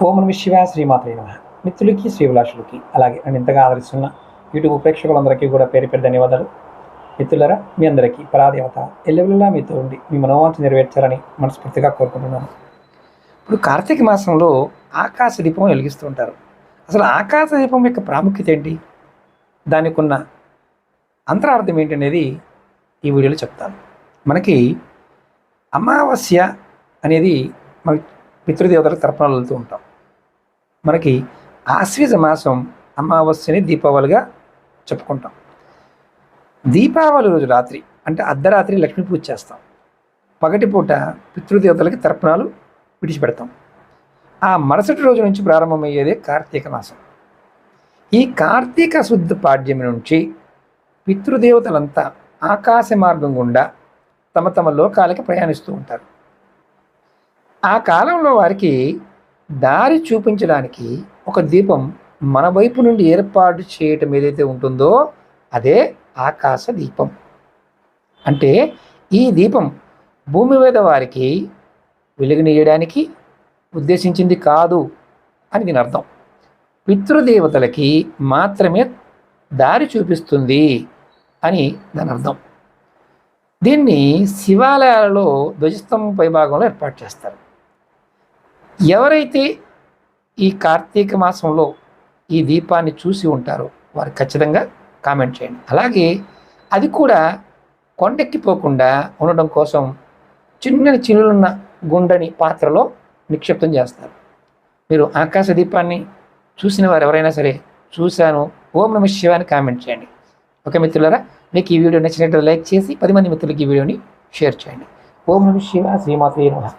ఓం నమః శివాయ శ్రీమాత్రే నమః. మిత్రులకి శ్రీభిలాషులకి అలాగే నన్ను ఇంతగా ఆదరిస్తున్న యూట్యూబ్ ప్రేక్షకులందరికీ కూడా పేరు పేరు ధన్యవాదాలు. మిత్రులరా, మీ అందరికీ పరాదేవత ఎల్లవెల్లా మీతో ఉండి మీ మనోవాంఛ నెరవేర్చాలని మనస్ఫూర్తిగా కోరుకుంటున్నాను. ఇప్పుడు కార్తీక మాసంలో ఆకాశ దీపం వెలిగిస్తూ ఉంటారు. అసలు ఆకాశ దీపం యొక్క ప్రాముఖ్యత ఏంటి, దానికి ఉన్న అంతరార్థం ఏంటనేది ఈ వీడియోలో చెప్తాను. మనకి అమావాస్య అనేది మన పితృదేవతలకు తర్పణాలు వెళ్తూ ఉంటాం. మనకి ఆశ్వీజ మాసం అమావాస్యని దీపావళిగా చెప్పుకుంటాం. దీపావళి రోజు రాత్రి అంటే అర్ధరాత్రి లక్ష్మీ పూజ చేస్తాం. పగటిపూట పితృదేవతలకి తర్పణాలు విడిచిపెడతాం. ఆ మరుసటి రోజు నుంచి ప్రారంభమయ్యేదే కార్తీక మాసం. ఈ కార్తీక శుద్ధ పాడ్యమి నుంచి పితృదేవతలంతా ఆకాశ మార్గం గుండా తమ తమ లోకాలకి ప్రయాణిస్తూ ఉంటారు. ఆ కాలంలో వారికి దారి చూపించడానికి ఒక దీపం మన వైపు నుండి ఏర్పాటు చేయటం ఏదైతే ఉంటుందో అదే ఆకాశ దీపం. అంటే ఈ దీపం భూమి మీద వారికి వెలుగునియడానికి ఉద్దేశించింది కాదు అని దీని అర్థం. పితృదేవతలకి మాత్రమే దారి చూపిస్తుంది అని దాని అర్థం. దీన్ని శివాలయాలలో ధ్వజస్తంభం పైభాగంలో ఏర్పాటు చేస్తారు. ఎవరైతే ఈ కార్తీక మాసంలో ఈ దీపాన్ని చూసి ఉంటారో వారు ఖచ్చితంగా కామెంట్ చేయండి. అలాగే అది కూడా కొండెక్కిపోకుండా ఉండడం కోసం చిన్నని చిల్లున్న గుండని పాత్రలో నిక్షిప్తం చేస్తారు. మీరు ఆకాశ దీపాన్ని చూసిన వారు ఎవరైనా సరే చూశాను ఓం నమః శివాయ అని కామెంట్ చేయండి. ఓకే మిత్రులారా, మీకు ఈ వీడియో నచ్చినట్టు లైక్ చేసి 10 మంది మిత్రులకి ఈ వీడియోని షేర్ చేయండి. ఓం నమః శివాయ శ్రీమాత్రే నమః.